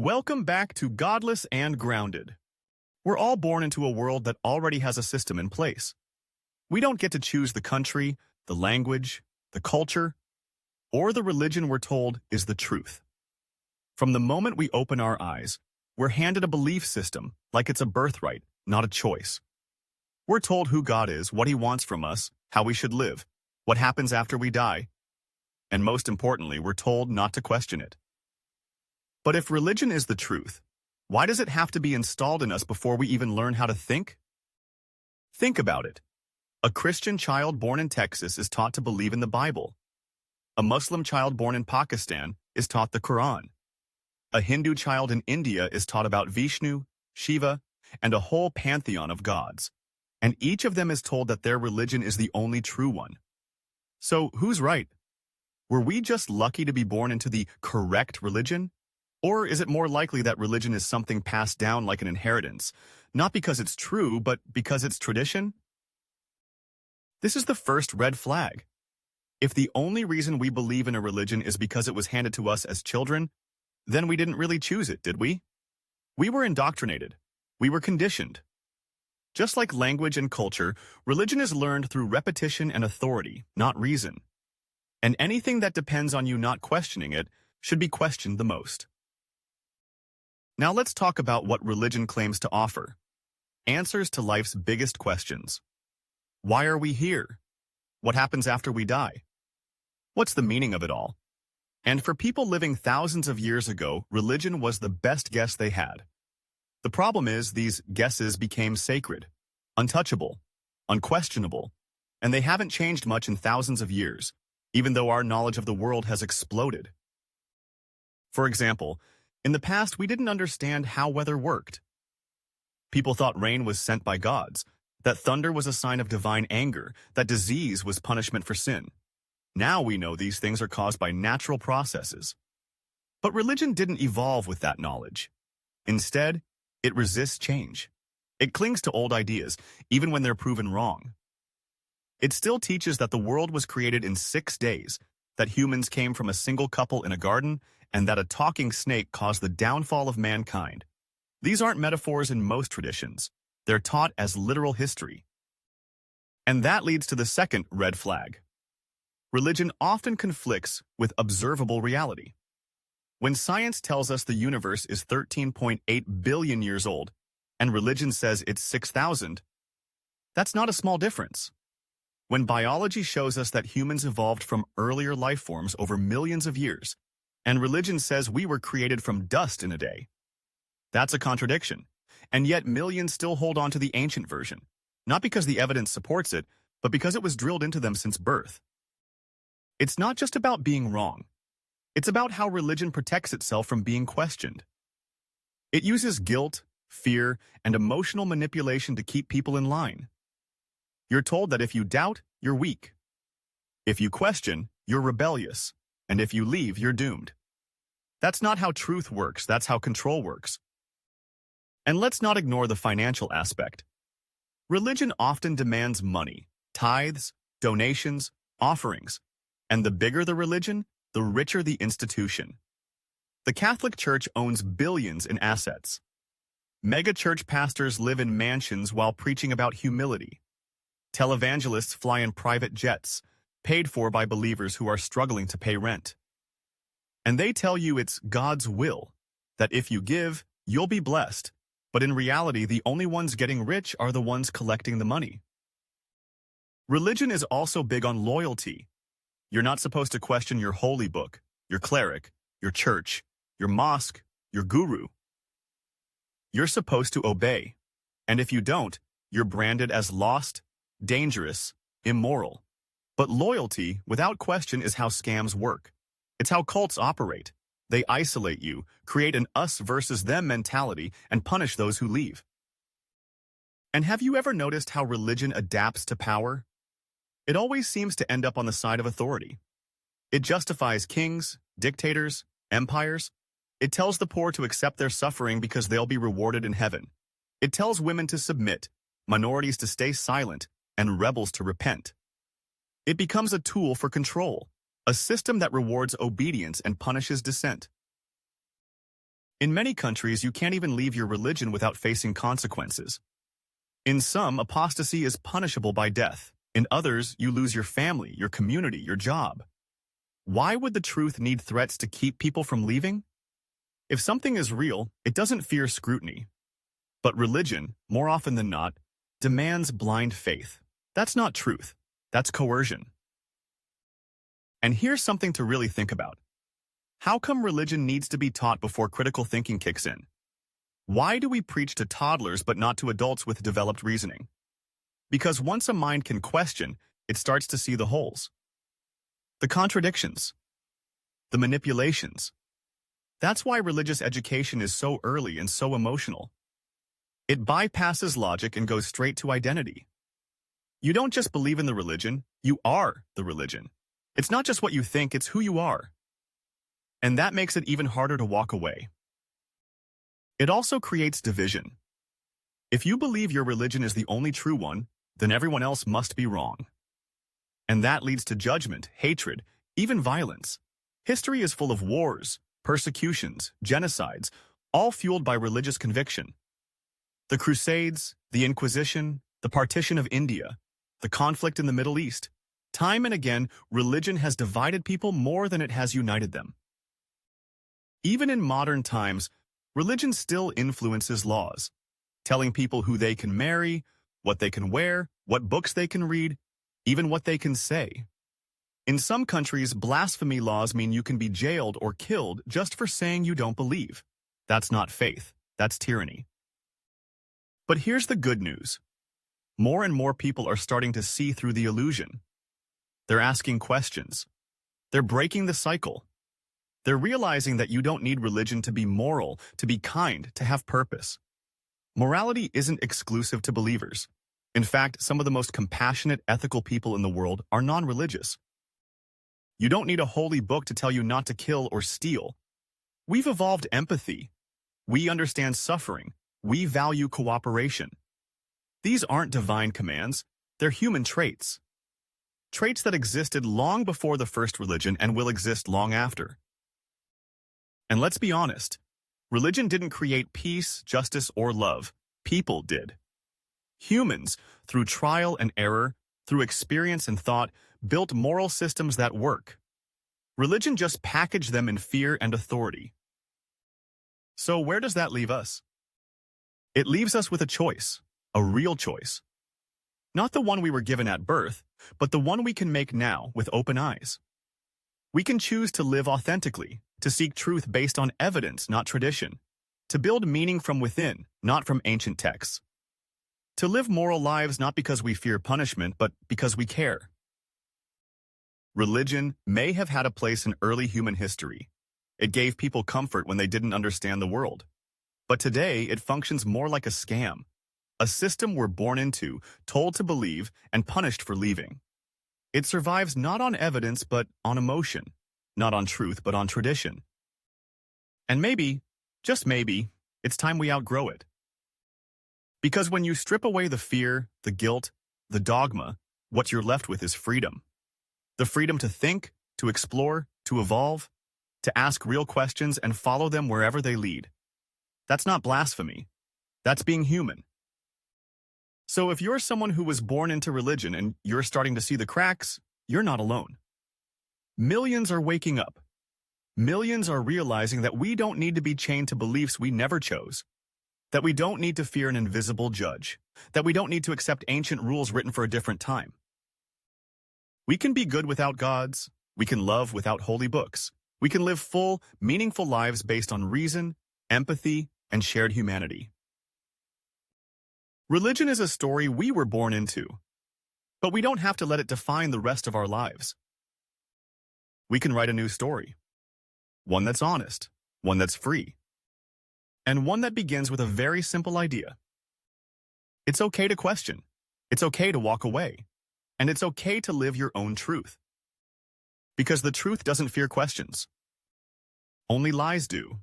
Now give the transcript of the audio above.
Welcome back to Godless and Grounded. We're all born into a world that already has a system in place. We don't get to choose the country, the language, the culture, or the religion we're told is the truth. From the moment we open our eyes, we're handed a belief system like it's a birthright, not a choice. We're told who God is, what He wants from us, how we should live, what happens after we die, and most importantly, we're told not to question it. But if religion is the truth, why does it have to be installed in us before we even learn how to think? Think about it. A Christian child born in Texas is taught to believe in the Bible. A Muslim child born in Pakistan is taught the Quran. A Hindu child in India is taught about Vishnu, Shiva, and a whole pantheon of gods. And each of them is told that their religion is the only true one. So who's right? Were we just lucky to be born into the correct religion? Or is it more likely that religion is something passed down like an inheritance, not because it's true, but because it's tradition? This is the first red flag. If the only reason we believe in a religion is because it was handed to us as children, then we didn't really choose it, did we? We were indoctrinated. We were conditioned. Just like language and culture, religion is learned through repetition and authority, not reason. And anything that depends on you not questioning it should be questioned the most. Now let's talk about what religion claims to offer. Answers to life's biggest questions. Why are we here? What happens after we die? What's the meaning of it all? And for people living thousands of years ago, religion was the best guess they had. The problem is these guesses became sacred, untouchable, unquestionable, and they haven't changed much in thousands of years, even though our knowledge of the world has exploded. For example, in the past, we didn't understand how weather worked. People thought rain was sent by gods, that thunder was a sign of divine anger, that disease was punishment for sin. Now we know these things are caused by natural processes. But religion didn't evolve with that knowledge. Instead, it resists change. It clings to old ideas, even when they're proven wrong. It still teaches that the world was created in 6 days, that humans came from a single couple in a garden, and that a talking snake caused the downfall of mankind. These aren't metaphors in most traditions. They're taught as literal history. And that leads to the second red flag. Religion often conflicts with observable reality. When science tells us the universe is 13.8 billion years old, and religion says it's 6,000, that's not a small difference. When biology shows us that humans evolved from earlier life forms over millions of years, and religion says we were created from dust in a day, that's a contradiction. And yet millions still hold on to the ancient version, not because the evidence supports it, but because it was drilled into them since birth. It's not just about being wrong. It's about how religion protects itself from being questioned. It uses guilt, fear, and emotional manipulation to keep people in line. You're told that if you doubt, you're weak. If you question, you're rebellious. And if you leave, you're doomed. That's not how truth works, that's how control works. And let's not ignore the financial aspect. Religion often demands money, tithes, donations, offerings. And the bigger the religion, the richer the institution. The Catholic Church owns billions in assets. Mega-church pastors live in mansions while preaching about humility. Televangelists fly in private jets, paid for by believers who are struggling to pay rent. And they tell you it's God's will, that if you give, you'll be blessed. But in reality, the only ones getting rich are the ones collecting the money. Religion is also big on loyalty. You're not supposed to question your holy book, your cleric, your church, your mosque, your guru. You're supposed to obey. And if you don't, you're branded as lost, dangerous, immoral. But loyalty, without question, is how scams work. It's how cults operate. They isolate you, create an us versus them mentality, and punish those who leave. And have you ever noticed how religion adapts to power? It always seems to end up on the side of authority. It justifies kings, dictators, empires. It tells the poor to accept their suffering because they'll be rewarded in heaven. It tells women to submit, minorities to stay silent, and rebels to repent. It becomes a tool for control, a system that rewards obedience and punishes dissent. In many countries, you can't even leave your religion without facing consequences. In some, apostasy is punishable by death. In others, you lose your family, your community, your job. Why would the truth need threats to keep people from leaving? If something is real, it doesn't fear scrutiny. But religion, more often than not, demands blind faith. That's not truth. That's coercion. And here's something to really think about. How come religion needs to be taught before critical thinking kicks in? Why do we preach to toddlers but not to adults with developed reasoning? Because once a mind can question, it starts to see the holes, the contradictions, the manipulations. That's why religious education is so early and so emotional. It bypasses logic and goes straight to identity. You don't just believe in the religion, you are the religion. It's not just what you think, it's who you are. And that makes it even harder to walk away. It also creates division. If you believe your religion is the only true one, then everyone else must be wrong. And that leads to judgment, hatred, even violence. History is full of wars, persecutions, genocides, all fueled by religious conviction. The Crusades, the Inquisition, the partition of India, the conflict in the Middle East. Time and again, religion has divided people more than it has united them. Even in modern times, religion still influences laws, telling people who they can marry, what they can wear, what books they can read, even what they can say. In some countries, blasphemy laws mean you can be jailed or killed just for saying you don't believe. That's not faith, that's tyranny. But here's the good news. More and more people are starting to see through the illusion. They're asking questions. They're breaking the cycle. They're realizing that you don't need religion to be moral, to be kind, to have purpose. Morality isn't exclusive to believers. In fact, some of the most compassionate, ethical people in the world are non-religious. You don't need a holy book to tell you not to kill or steal. We've evolved empathy. We understand suffering. We value cooperation. These aren't divine commands. They're human traits. Traits that existed long before the first religion and will exist long after. And let's be honest, religion didn't create peace, justice, or love. People did. Humans, through trial and error, through experience and thought, built moral systems that work. Religion just packaged them in fear and authority. So where does that leave us? It leaves us with a choice, a real choice. Not the one we were given at birth, but the one we can make now with open eyes. We can choose to live authentically, to seek truth based on evidence, not tradition, to build meaning from within, not from ancient texts, to live moral lives not because we fear punishment, but because we care. Religion may have had a place in early human history. It gave people comfort when they didn't understand the world. But today, it functions more like a scam, a system we're born into, told to believe, and punished for leaving. It survives not on evidence, but on emotion, not on truth, but on tradition. And maybe, just maybe, it's time we outgrow it. Because when you strip away the fear, the guilt, the dogma, what you're left with is freedom. The freedom to think, to explore, to evolve, to ask real questions and follow them wherever they lead. That's not blasphemy. That's being human. So if you're someone who was born into religion and you're starting to see the cracks, you're not alone. Millions are waking up. Millions are realizing that we don't need to be chained to beliefs we never chose, that we don't need to fear an invisible judge, that we don't need to accept ancient rules written for a different time. We can be good without gods. We can love without holy books. We can live full, meaningful lives based on reason, empathy, and shared humanity. Religion is a story we were born into, but we don't have to let it define the rest of our lives. We can write a new story, one that's honest, one that's free, and one that begins with a very simple idea. It's okay to question. It's okay to walk away. And it's okay to live your own truth. Because the truth doesn't fear questions. Only lies do.